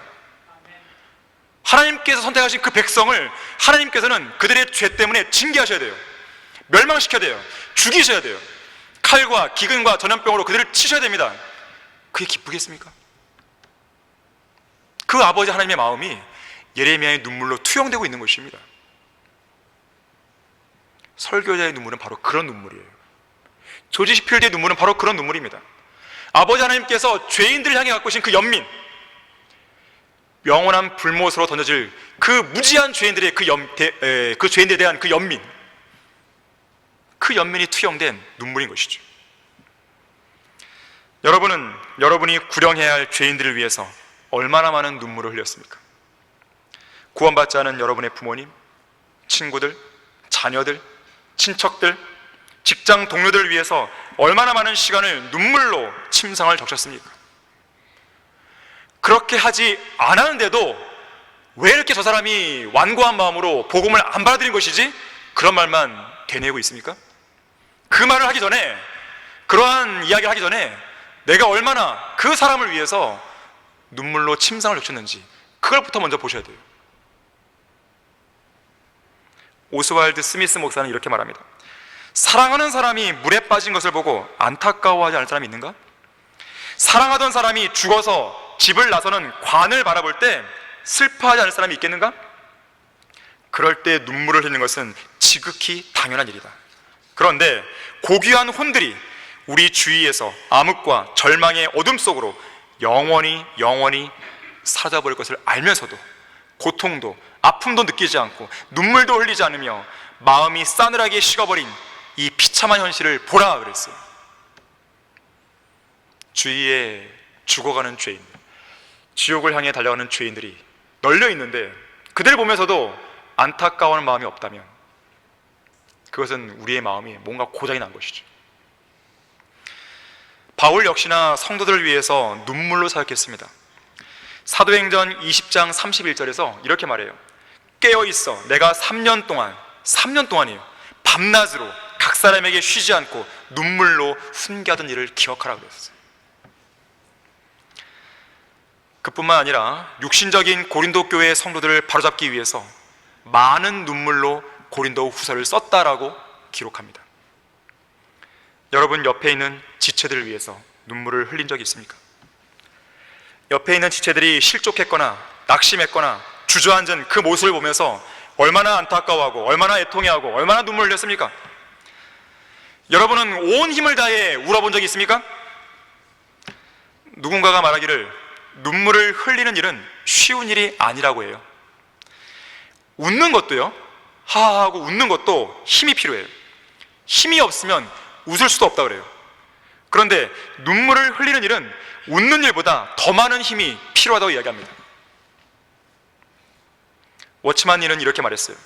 Speaker 1: 하나님께서 선택하신 그 백성을 하나님께서는 그들의 죄 때문에 징계하셔야 돼요. 멸망시켜야 돼요. 죽이셔야 돼요. 칼과 기근과 전염병으로 그들을 치셔야 됩니다. 그게 기쁘겠습니까? 그 아버지 하나님의 마음이 예레미야의 눈물로 투영되고 있는 것입니다. 설교자의 눈물은 바로 그런 눈물이에요. 조지 시필드의 눈물은 바로 그런 눈물입니다. 아버지 하나님께서 죄인들을 향해 갖고 오신 그 연민, 영원한 불못으로 던져질 그 무지한 죄인들의 그 죄인들에 대한 그 연민, 그 연민이 투영된 눈물인 것이죠. 여러분은 여러분이 구령해야 할 죄인들을 위해서 얼마나 많은 눈물을 흘렸습니까? 구원받지 않은 여러분의 부모님, 친구들, 자녀들, 친척들, 직장 동료들을 위해서 얼마나 많은 시간을 눈물로 침상을 적셨습니까? 그렇게 하지 않았는데도 왜 이렇게 저 사람이 완고한 마음으로 복음을 안 받아들인 것이지? 그런 말만 되뇌고 있습니까? 그 말을 하기 전에, 그러한 이야기를 하기 전에 내가 얼마나 그 사람을 위해서 눈물로 침상을 적셨는지 그걸부터 먼저 보셔야 돼요. 오스왈드 스미스 목사는 이렇게 말합니다. 사랑하는 사람이 물에 빠진 것을 보고 안타까워하지 않을 사람이 있는가? 사랑하던 사람이 죽어서 집을 나서는 관을 바라볼 때 슬퍼하지 않을 사람이 있겠는가? 그럴 때 눈물을 흘리는 것은 지극히 당연한 일이다. 그런데 고귀한 혼들이 우리 주위에서 암흑과 절망의 어둠 속으로 영원히 사라져버릴 것을 알면서도 고통도 아픔도 느끼지 않고 눈물도 흘리지 않으며 마음이 싸늘하게 식어버린 이 비참한 현실을 보라 그랬어요. 주위에 죽어가는 죄인, 지옥을 향해 달려가는 죄인들이 널려 있는데 그들을 보면서도 안타까워하는 마음이 없다면 그것은 우리의 마음이 뭔가 고장이 난 것이죠. 바울 역시나 성도들을 위해서 눈물로 사역했습니다. 사도행전 20장 31절에서 이렇게 말해요. 깨어있어 내가 3년 동안이에요, 밤낮으로 각 사람에게 쉬지 않고 눈물로 훈계하던 일을 기억하라 그랬어요. 그뿐만 아니라 육신적인 고린도 교회의 성도들을 바로잡기 위해서 많은 눈물로 고린도 후서를 썼다라고 기록합니다. 여러분 옆에 있는 지체들을 위해서 눈물을 흘린 적이 있습니까? 옆에 있는 지체들이 실족했거나 낙심했거나 주저앉은 그 모습을 보면서 얼마나 안타까워하고 얼마나 애통해하고 얼마나 눈물을 흘렸습니까? 여러분은 온 힘을 다해 울어본 적이 있습니까? 누군가가 말하기를 눈물을 흘리는 일은 쉬운 일이 아니라고 해요. 웃는 것도요, 하하하고 웃는 것도 힘이 필요해요. 힘이 없으면 웃을 수도 없다 그래요. 그런데 눈물을 흘리는 일은 웃는 일보다 더 많은 힘이 필요하다고 이야기합니다. 워치만 일은 이렇게 말했어요.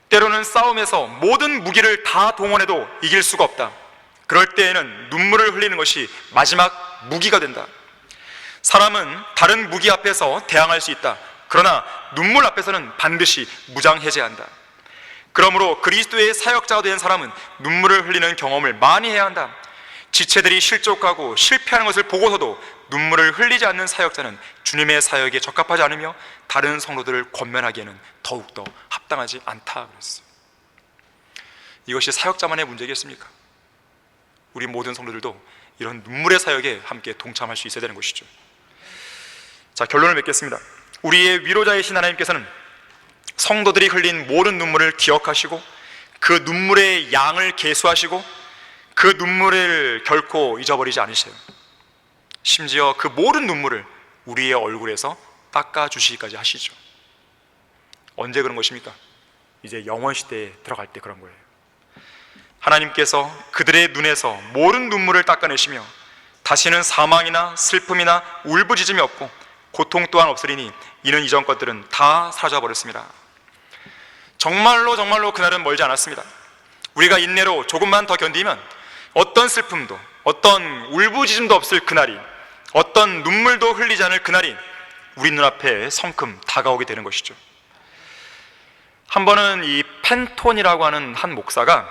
Speaker 1: 때로는 싸움에서 모든 무기를 다 동원해도 이길 수가 없다. 그럴 때에는 눈물을 흘리는 것이 마지막 무기가 된다. 사람은 다른 무기 앞에서 대항할 수 있다. 그러나 눈물 앞에서는 반드시 무장해제한다. 그러므로 그리스도의 사역자가 된 사람은 눈물을 흘리는 경험을 많이 해야 한다. 지체들이 실족하고 실패하는 것을 보고서도 눈물을 흘리지 않는 사역자는 주님의 사역에 적합하지 않으며 다른 성도들을 권면하기에는 더욱더 합당하지 않다 그랬어요. 이것이 사역자만의 문제겠습니까? 우리 모든 성도들도 이런 눈물의 사역에 함께 동참할 수 있어야 되는 것이죠. 자, 결론을 맺겠습니다. 우리의 위로자이신 하나님께서는 성도들이 흘린 모든 눈물을 기억하시고 그 눈물의 양을 계수하시고 그 눈물을 결코 잊어버리지 않으세요. 심지어 그 모든 눈물을 우리의 얼굴에서 닦아주시기까지 하시죠. 언제 그런 것입니까? 이제 영원시대에 들어갈 때 그런 거예요. 하나님께서 그들의 눈에서 모든 눈물을 닦아내시며 다시는 사망이나 슬픔이나 울부짖음이 없고 고통 또한 없으리니 이는 이전 것들은 다 사라져 버렸습니다. 정말로 그날은 멀지 않았습니다. 우리가 인내로 조금만 더 견디면 어떤 슬픔도 어떤 울부짖음도 없을 그날이, 어떤 눈물도 흘리지 않을 그날이 우리 눈앞에 성큼 다가오게 되는 것이죠. 한 번은 이 펜톤이라고 하는 한 목사가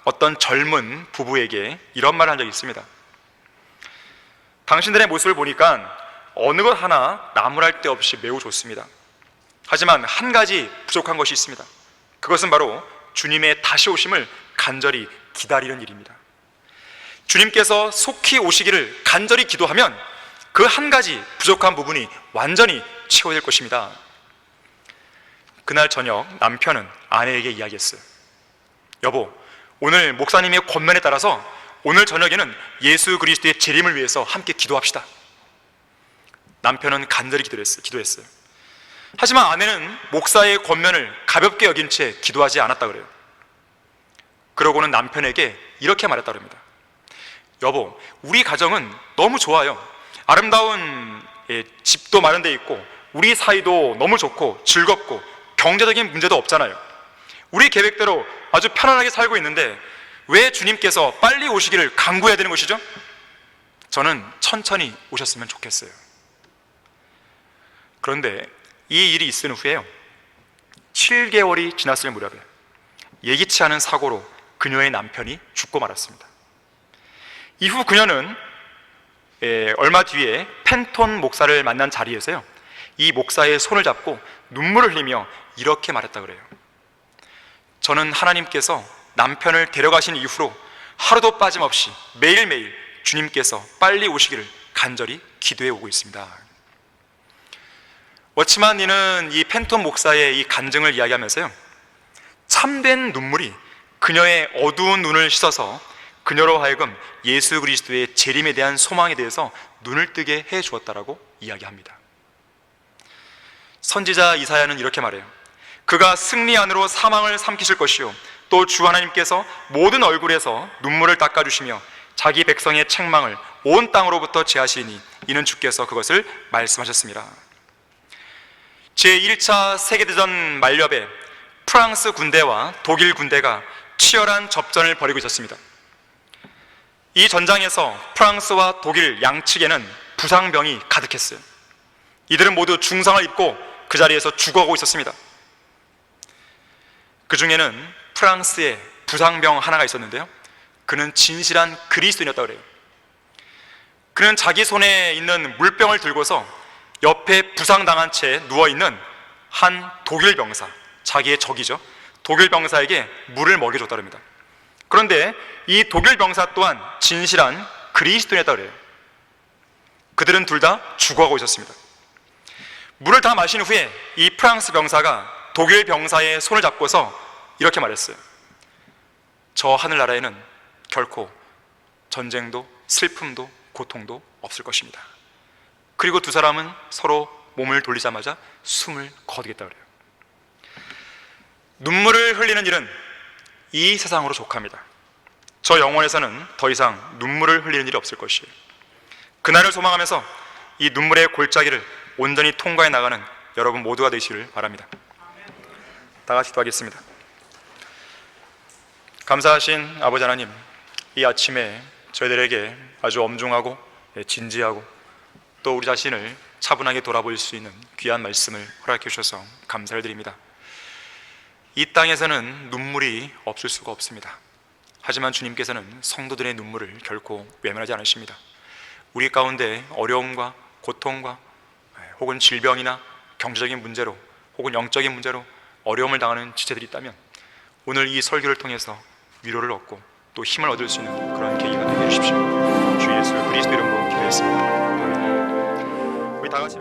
Speaker 1: 어떤 젊은 부부에게 이런 말을 한 적이 있습니다. 당신들의 모습을 보니까 어느 것 하나 나무랄 데 없이 매우 좋습니다. 하지만 한 가지 부족한 것이 있습니다. 그것은 바로 주님의 다시 오심을 간절히 기다리는 일입니다. 주님께서 속히 오시기를 간절히 기도하면 그 한 가지 부족한 부분이 완전히 채워질 것입니다. 그날 저녁 남편은 아내에게 이야기했어요. 여보, 오늘 목사님의 권면에 따라서 오늘 저녁에는 예수 그리스도의 재림을 위해서 함께 기도합시다. 남편은 간절히 기도했어요. 하지만 아내는 목사의 권면을 가볍게 여긴 채 기도하지 않았다 그래요. 그러고는 남편에게 이렇게 말했다 그럽니다. 여보, 우리 가정은 너무 좋아요. 아름다운 집도 마련되어 있고 우리 사이도 너무 좋고 즐겁고 경제적인 문제도 없잖아요. 우리 계획대로 아주 편안하게 살고 있는데 왜 주님께서 빨리 오시기를 간구해야 되는 것이죠? 저는 천천히 오셨으면 좋겠어요. 그런데 이 일이 있은 후에요, 7개월이 지났을 무렵에 예기치 않은 사고로 그녀의 남편이 죽고 말았습니다. 이후 그녀는 얼마 뒤에 펜톤 목사를 만난 자리에서요, 이 목사의 손을 잡고 눈물을 흘리며 이렇게 말했다 그래요. 저는 하나님께서 남편을 데려가신 이후로 하루도 빠짐없이 매일매일 주님께서 빨리 오시기를 간절히 기도해 오고 있습니다. 워치만 이는 이 펜톤 목사의 이 간증을 이야기하면서요, 참된 눈물이 그녀의 어두운 눈을 씻어서 그녀로 하여금 예수 그리스도의 재림에 대한 소망에 대해서 눈을 뜨게 해 주었다라고 이야기합니다. 선지자 이사야는 이렇게 말해요. 그가 승리 안으로 사망을 삼키실 것이요, 또 주 하나님께서 모든 얼굴에서 눈물을 닦아주시며 자기 백성의 책망을 온 땅으로부터 제하시니 이는 주께서 그것을 말씀하셨습니다. 제1차 세계대전 만렵에 프랑스 군대와 독일 군대가 치열한 접전을 벌이고 있었습니다. 이 전장에서 프랑스와 독일 양측에는 부상병이 가득했어요. 이들은 모두 중상을 입고 그 자리에서 죽어가고 있었습니다. 그 중에는 프랑스의 부상병 하나가 있었는데요, 그는 진실한 그리스도인이었다고 그래요. 그는 자기 손에 있는 물병을 들고서 옆에 부상당한 채 누워있는 한 독일 병사, 자기의 적이죠, 독일 병사에게 물을 먹여줬다고 합니다. 그런데 이 독일 병사 또한 진실한 그리스도인이었다고 그래요. 그들은 둘 다 죽어가고 있었습니다. 물을 다 마신 후에 이 프랑스 병사가 독일 병사의 손을 잡고서 이렇게 말했어요. 저 하늘나라에는 결코 전쟁도 슬픔도 고통도 없을 것입니다. 그리고 두 사람은 서로 몸을 돌리자마자 숨을 거두겠다고 그래요. 눈물을 흘리는 일은 이 세상으로 족합니다. 저 영혼에서는 더 이상 눈물을 흘리는 일이 없을 것이에요. 그날을 소망하면서 이 눈물의 골짜기를 온전히 통과해 나가는 여러분 모두가 되시기를 바랍니다. 다 같이 기도하겠습니다. 감사하신 아버지 하나님, 이 아침에 저희들에게 아주 엄중하고 진지하고 또 우리 자신을 차분하게 돌아볼 수 있는 귀한 말씀을 허락해 주셔서 감사를 드립니다. 이 땅에서는 눈물이 없을 수가 없습니다. 하지만 주님께서는 성도들의 눈물을 결코 외면하지 않으십니다. 우리 가운데 어려움과 고통과 혹은 질병이나 경제적인 문제로 혹은 영적인 문제로 어려움을 당하는 지체들이 있다면 오늘 이 설교를 통해서 위로를 얻고 또 힘을 얻을 수 있는 그런 계기가 되게 해주십시오. 주 예수 그리스도 이름으로 기도했습니다. 아멘. 우리 다 같이